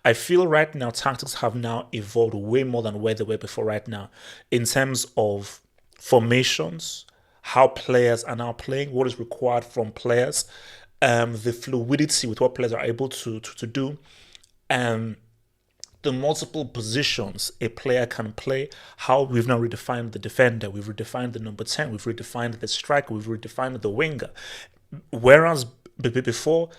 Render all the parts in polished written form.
I feel right now tactics have now evolved way more than where they were before right now in terms of formations, how players are now playing, what is required from players, the fluidity with what players are able to do, and the multiple positions a player can play, how we've now redefined the defender, we've redefined the number 10, we've redefined the striker, we've redefined the winger. Whereas before,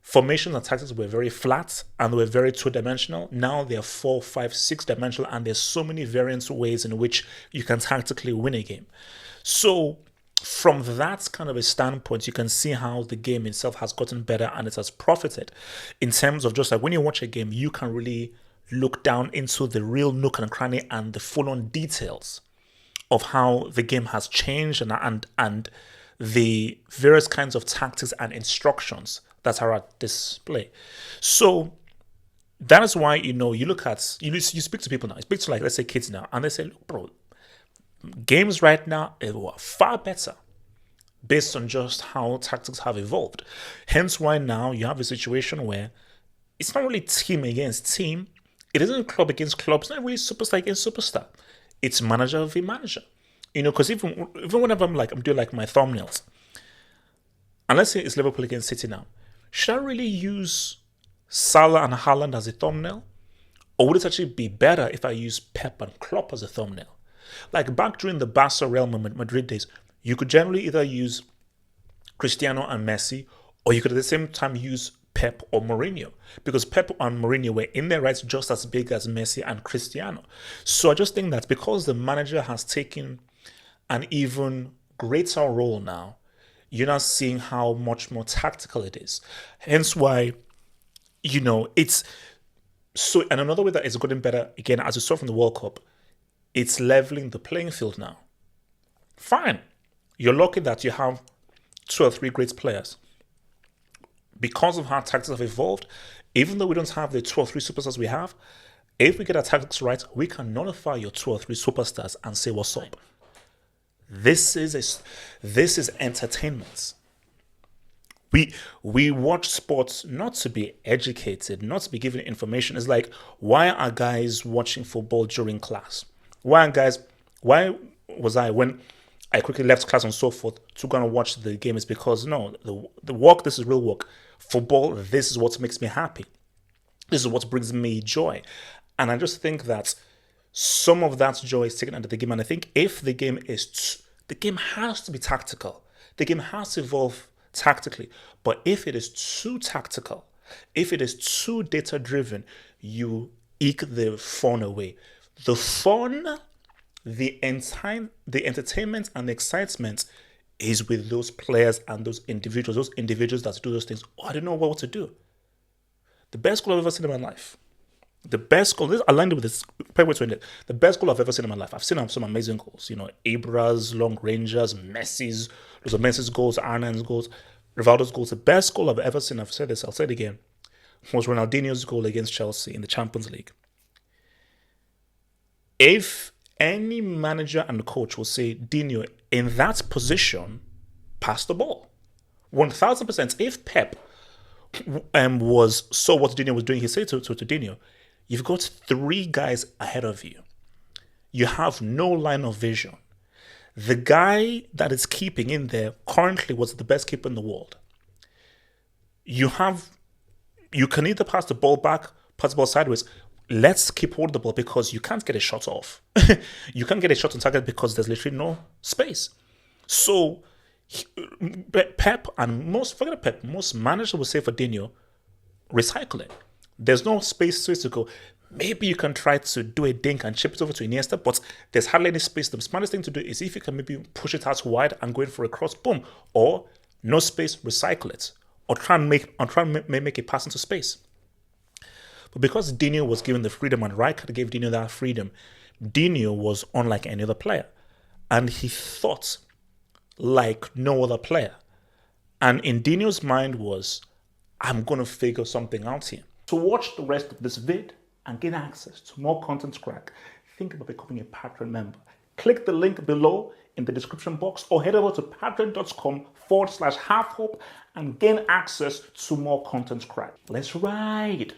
formations and tactics were very flat and they were very two-dimensional. Now they're 4, 5, 6-dimensional, and there's so many variant ways in which you can tactically win a game. So from that kind of a standpoint, you can see how the game itself has gotten better and it has profited in terms of just like when you watch a game, you can really look down into the real nook and cranny and the full-on details of how the game has changed and the various kinds of tactics and instructions that are at display. So that is why, you look at, you speak to people now, you speak to, like, let's say kids now, and they say, look, bro, games right now are far better based on just how tactics have evolved. Hence why now you have a situation where it's not really team against team. It isn't club against club. It's not really superstar against superstar. It's manager v manager. Because even whenever I'm doing like my thumbnails, and let's say it's Liverpool against City now, should I really use Salah and Haaland as a thumbnail? Or would it actually be better if I use Pep and Klopp as a thumbnail? Like back during the Barca Real Madrid days, you could generally either use Cristiano and Messi, or you could at the same time use Pep or Mourinho, because Pep and Mourinho were in their rights just as big as Messi and Cristiano. So I just think that because the manager has taken an even greater role now, you're not seeing how much more tactical it is. Hence why, it's so. And another way that it's gotten better, again, as you saw from the World Cup, it's leveling the playing field now. Fine. You're lucky that you have 2 or 3 great players. Because of how tactics have evolved, even though we don't have the 2 or 3 superstars we have, if we get our tactics right, we can nullify your 2 or 3 superstars and say, what's up? This is entertainment. We watch sports not to be educated, not to be given information. It's like, why are guys watching football during class? Why was I, when I quickly left class and so forth, to go and watch the game? Is because, no, the work, this is real work. Football, this is what makes me happy. This is what brings me joy. And I just think that some of that joy is taken out of the game. And I think if the game has to be tactical. The game has to evolve tactically. But if it is too tactical, if it is too data-driven, you eke the fun away. The fun, the entertainment and the excitement is with those players and those individuals that do those things. Oh, I don't know what to do. The best goal I've ever seen in my life. The best goal, I lined it with this, the best goal I've ever seen in my life. I've seen some amazing goals. Ibra's, long rangers, Messi's, those are Messi's goals, Arnan's goals, Rivaldo's goals. The best goal I've ever seen, I've said this, I'll say it again, was Ronaldinho's goal against Chelsea in the Champions League. If any manager and coach will say, Dino, in that position, pass the ball. 1000%. If Pep saw what Dino was doing, he said to Dino, you've got 3 guys ahead of you. You have no line of vision. The guy that is keeping in there currently was the best keeper in the world. You can either pass the ball back, pass the ball sideways. Let's keep hold of the ball because you can't get a shot off. You can't get a shot on target because there's literally no space. So Pep and most managers will say for Dino, recycle it. There's no space to go. Maybe you can try to do a dink and chip it over to Iniesta, but there's hardly any space. The smartest thing to do is if you can maybe push it out wide and go in for a cross, boom. Or no space, recycle it. Or try and make a pass into space. But because Dino was given the freedom and Rijkaard gave Dino that freedom, Dino was unlike any other player. And he thought like no other player. And in Dino's mind was, I'm going to figure something out here. To watch the rest of this vid and gain access to more content crack, think about becoming a Patreon member. Click the link below in the description box or head over to patreon.com/halfhope and gain access to more content crack. Let's ride.